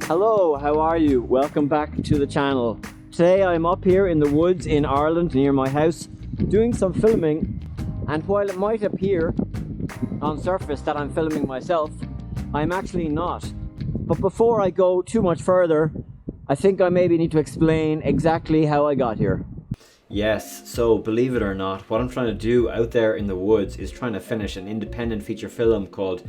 Hello, how are you? Welcome back to the channel. Today I'm up here in the woods in Ireland near my house doing some filming, and while it might appear on surface that I'm filming myself, I'm actually not. But before I go too much further, I think I maybe need to explain exactly how I got here. Yes, so believe it or not, what I'm trying to do out there in the woods is trying to finish an independent feature film called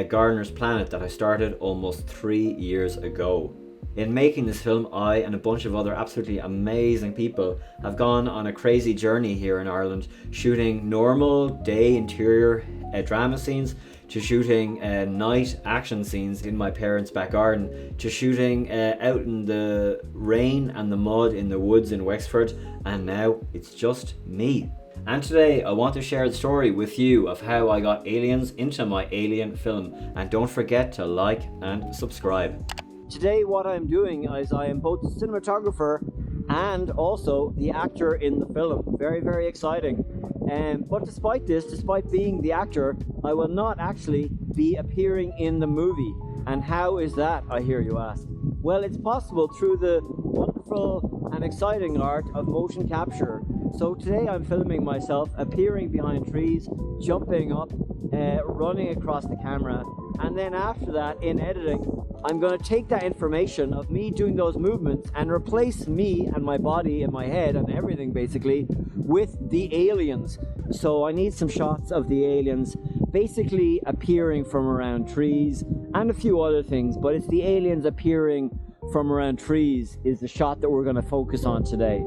Gardener's Planet that I started almost 3 years ago. In making this film, I and a bunch of other absolutely amazing people have gone on a crazy journey here in Ireland, shooting normal day interior drama scenes, to shooting night action scenes in my parents' back garden, to shooting out in the rain and the mud in the woods in Wexford, and now it's just me. And today I want to share the story with you of how I got aliens into my alien film, and don't forget to like and subscribe. Today what I'm doing is I am both the cinematographer and also the actor in the film. Very, very exciting. But despite this, despite being the actor, I will not actually be appearing in the movie. And how is that, I hear you ask? Well, it's possible through the wonderful and exciting art of motion capture. So today I'm filming myself appearing behind trees, jumping up, running across the camera, and then after that, in editing, I'm going to take that information of me doing those movements and replace me and my body and my head and everything basically with the aliens. So I need some shots of the aliens basically appearing from around trees and a few other things, but it's the aliens appearing from around trees is the shot that we're going to focus on today.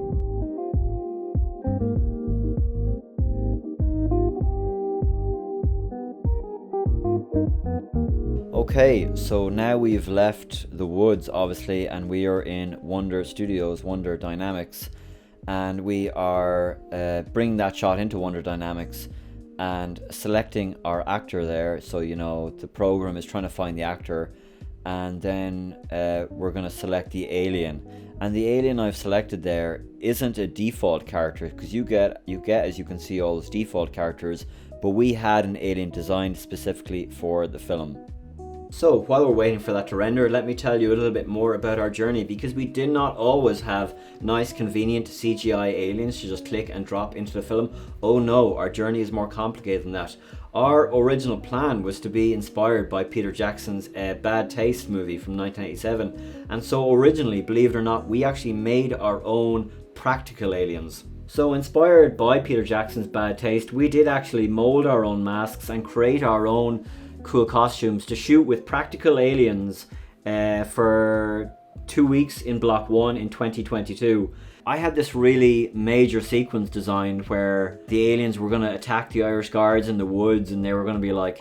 Okay, so now we've left the woods obviously, and we are in Wonder Studios, Wonder Dynamics, and we are bringing that shot into Wonder Dynamics and selecting our actor there. So you know the program is trying to find the actor, and then we're going to select the alien, and the alien I've selected there isn't a default character, because you get as you can see all those default characters, but we had an alien designed specifically for the film. So while we're waiting for that to render, let me tell you a little bit more about our journey, because we did not always have nice convenient CGI aliens to just click and drop into the film. Oh no, our journey is more complicated than that. Our original plan was to be inspired by Peter Jackson's Bad Taste movie from 1987, and so originally, believe it or not, we actually made our own practical aliens. So inspired by Peter Jackson's Bad Taste, we did actually mold our own masks and create our own cool costumes to shoot with practical aliens for 2 weeks in Block 1 in 2022. I had this really major sequence designed where the aliens were going to attack the Irish Guards in the woods, and they were going to be like,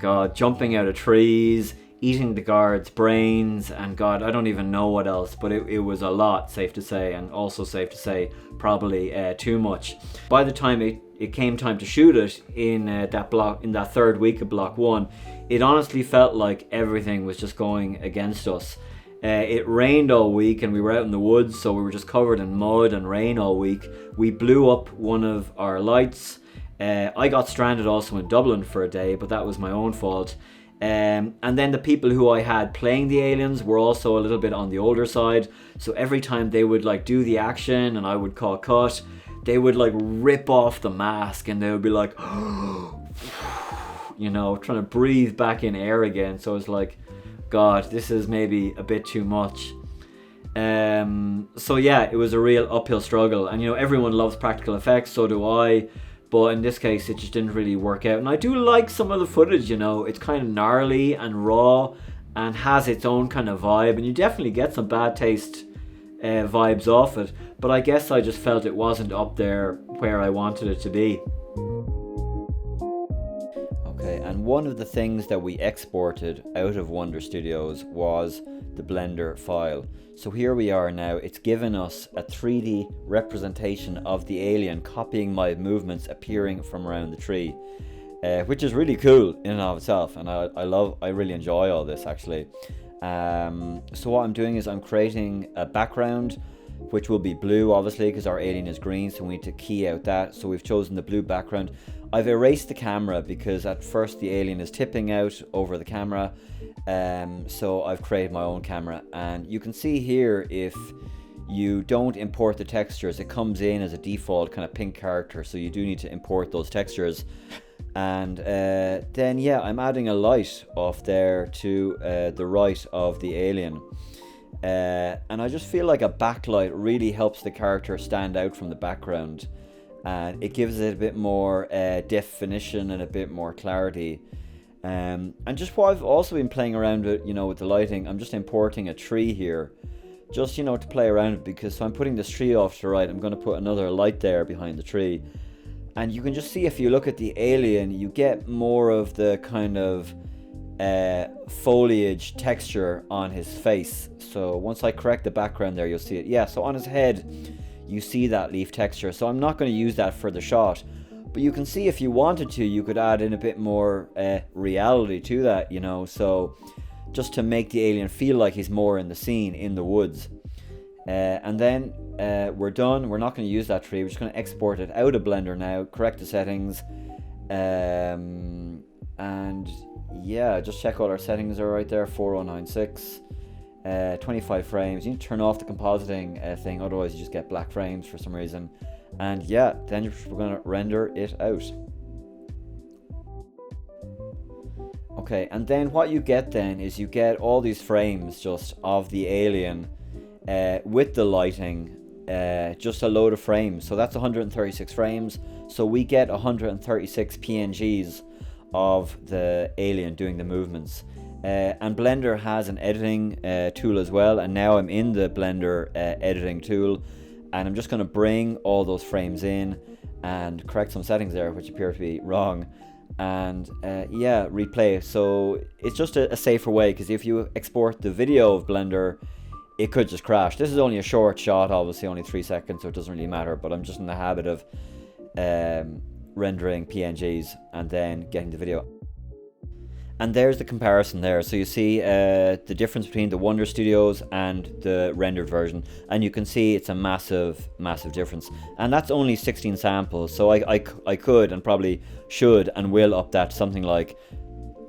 God, jumping out of trees, eating the guards' brains, and God, I don't even know what else, but it was a lot, safe to say, and also safe to say probably too much. By the time it came time to shoot it in that third week of Block 1, it honestly felt like everything was just going against us. It rained all week and we were out in the woods, so we were just covered in mud and rain all week. We blew up one of our lights. I got stranded also in Dublin for a day, but that was my own fault. And then the people who I had playing the aliens were also a little bit on the older side, so every time they would like do the action and I would call cut, they would like rip off the mask and they would be like you know, trying to breathe back in air again. So it's like, God, this is maybe a bit too much. So yeah, it was a real uphill struggle, and you know, everyone loves practical effects, so do I. But in this case, it just didn't really work out. And I do like some of the footage, you know. It's kind of gnarly and raw and has its own kind of vibe. And you definitely get some Bad Taste vibes off it. But I guess I just felt it wasn't up there where I wanted it to be. Okay, and one of the things that we exported out of Wonder Studios was the Blender file. So here we are now. It's given us a 3D representation of the alien copying my movements appearing from around the tree, which is really cool in and of itself, and I really enjoy all this actually. So what I'm doing is I'm creating a background which will be blue obviously because our alien is green, so we need to key out that. So we've chosen the blue background. I've erased the camera because at first the alien is tipping out over the camera, so I've created my own camera. And you can see here, if you don't import the textures, it comes in as a default kind of pink character, so you do need to import those textures. And then yeah, I'm adding a light off there to the right of the alien, and I just feel like a backlight really helps the character stand out from the background, and it gives it a bit more definition and a bit more clarity. And just what I've also been playing around with, with the lighting, I'm just importing a tree here, just to play around with, because so I'm putting this tree off to the right, I'm going to put another light there behind the tree. And you can just see, if you look at the alien, you get more of the kind of foliage texture on his face. So once I correct the background there, you'll see it. Yeah, so on his head, you see that leaf texture. So I'm not going to use that for the shot. But you can see, if you wanted to, you could add in a bit more reality to that, So just to make the alien feel like he's more in the scene, in the woods. And then we're done. We're not going to use that tree. We're just going to export it out of Blender now, correct the settings, and yeah, just check all our settings are right there. 4096, 25 frames. You need to turn off the compositing thing, otherwise you just get black frames for some reason. And yeah, then we're going to render it out. Okay, and then what you get then is you get all these frames just of the alien with the lighting, just a load of frames. So that's 136 frames. So we get 136 PNGs of the alien doing the movements. And Blender has an editing tool as well. And now I'm in the Blender editing tool, and I'm just going to bring all those frames in and correct some settings there which appear to be wrong. And yeah, replay. So it's just a safer way, because if you export the video of Blender, it could just crash. This is only a short shot, obviously only 3 seconds, so it doesn't really matter, but I'm just in the habit of rendering PNGs and then getting the video. And there's the comparison there. So you see the difference between the Wonder Studios and the rendered version, and you can see it's a massive difference. And that's only 16 samples, so I could and probably should and will up that to something like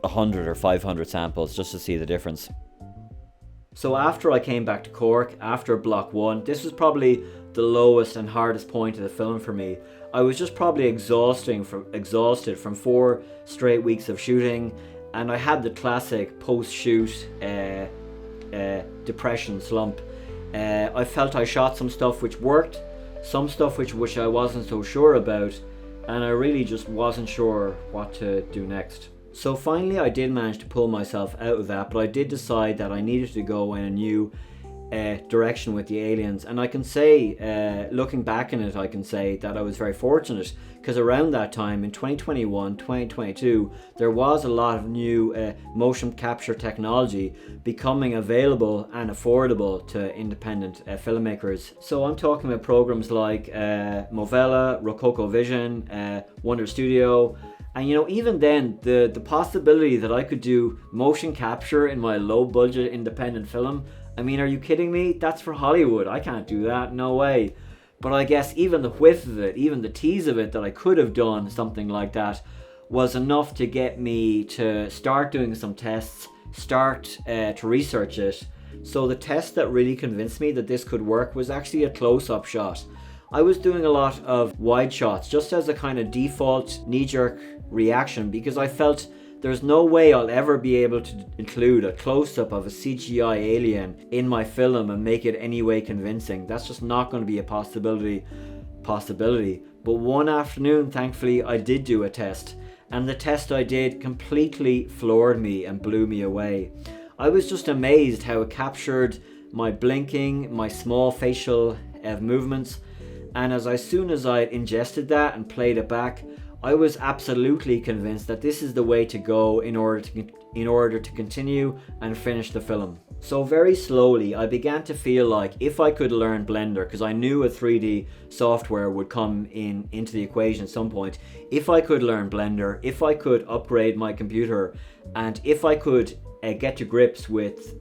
100 or 500 samples just to see the difference. So after I came back to Cork, after block 1, this was probably the lowest and hardest point of the film for me. I was just probably exhausted from 4 straight weeks of shooting, and I had the classic post-shoot depression slump. I felt I shot some stuff which worked, some stuff which I wasn't so sure about, and I really just wasn't sure what to do next. So finally I did manage to pull myself out of that, but I did decide that I needed to go in a new direction with the aliens. And I can say, looking back in it, I can say that I was very fortunate, because around that time in 2021, 2022, there was a lot of new motion capture technology becoming available and affordable to independent filmmakers. So I'm talking about programs like Movella, Rococo Vision, Wonder Studio. And even then, the possibility that I could do motion capture in my low budget independent film, I mean, are you kidding me? That's for Hollywood. I can't do that, no way. But I guess even the whiff of it, even the tease of it that I could have done something like that, was enough to get me to start doing some tests, start to research it. So the test that really convinced me that this could work was actually a close-up shot. I was doing a lot of wide shots just as a kind of default knee-jerk reaction, because I felt there's no way I'll ever be able to include a close-up of a CGI alien in my film and make it any way convincing. That's just not going to be a possibility. But one afternoon, thankfully, I did do a test, and the test I did completely floored me and blew me away. I was just amazed how it captured my blinking, my small facial movements, and as soon as I ingested that and played it back, I was absolutely convinced that this is the way to go in order to continue and finish the film. So very slowly I began to feel like if I could learn Blender, because I knew a 3D software would come into the equation at some point, if I could learn Blender, if I could upgrade my computer, and if I could get to grips with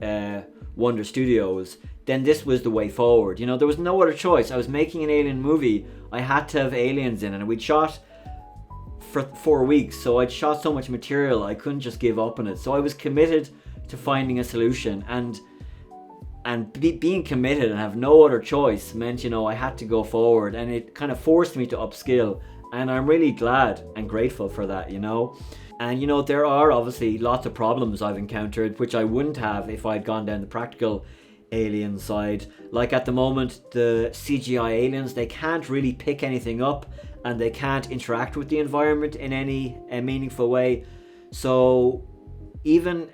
Wonder Studios, then this was the way forward. You know, there was no other choice. I was making an alien movie. I had to have aliens in it, and we'd shot for 4 weeks, so I'd shot so much material I couldn't just give up on it. So I was committed to finding a solution, and being committed and have no other choice meant, you know, I had to go forward, and it kind of forced me to upskill, and I'm really glad and grateful for that, you know. And you know, there are obviously lots of problems I've encountered which I wouldn't have if I'd gone down the practical alien side. Like at the moment, the CGI aliens, they can't really pick anything up, and they can't interact with the environment in any meaningful way. So even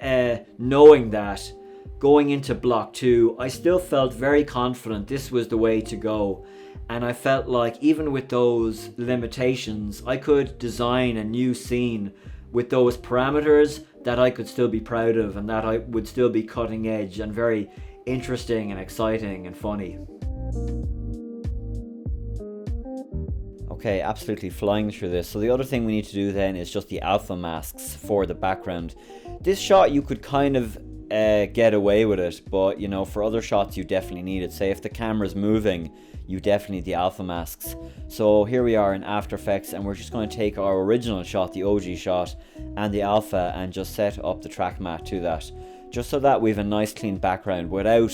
knowing that, going into block 2, I still felt very confident this was the way to go. And I felt like even with those limitations, I could design a new scene with those parameters that I could still be proud of, and that I would still be cutting edge and very interesting and exciting and funny. Okay, absolutely flying through this. So the other thing we need to do then is just the alpha masks for the background. This shot you could kind of get away with it, but you know, for other shots you definitely need it. Say if the camera's moving, you definitely need the alpha masks. So here we are in After Effects, and we're just going to take our original shot, the OG shot, and the alpha, and just set up the track matte to that, just so that we have a nice clean background without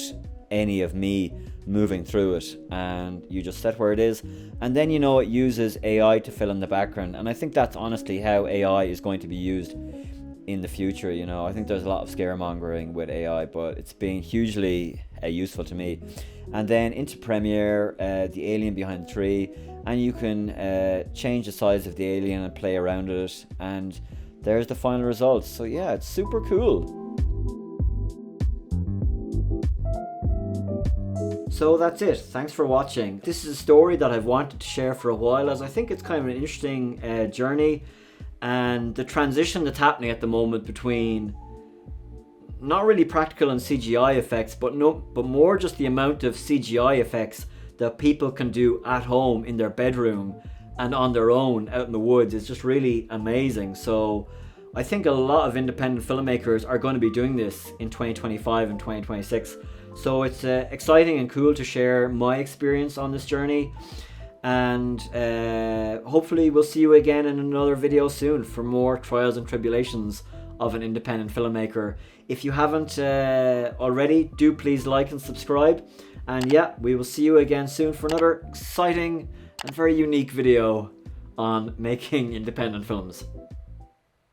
any of me moving through it. And you just set where it is, and then, you know, it uses AI to fill in the background, and I think that's honestly how AI is going to be used in the future. You know, I think there's a lot of scaremongering with AI, but it's been hugely useful to me. And then into Premiere, the alien behind the tree, and you can change the size of the alien and play around it, and there's the final results. So yeah, it's super cool. So that's it. Thanks for watching. This is a story that I've wanted to share for a while, as I think it's kind of an interesting journey, and the transition that's happening at the moment between not really practical and CGI effects, but more just the amount of CGI effects that people can do at home in their bedroom and on their own out in the woods is just really amazing. So I think a lot of independent filmmakers are going to be doing this in 2025 and 2026. So it's exciting and cool to share my experience on this journey. And hopefully we'll see you again in another video soon for more trials and tribulations of an independent filmmaker. If you haven't already, do please like and subscribe. And yeah, we will see you again soon for another exciting and very unique video on making independent films.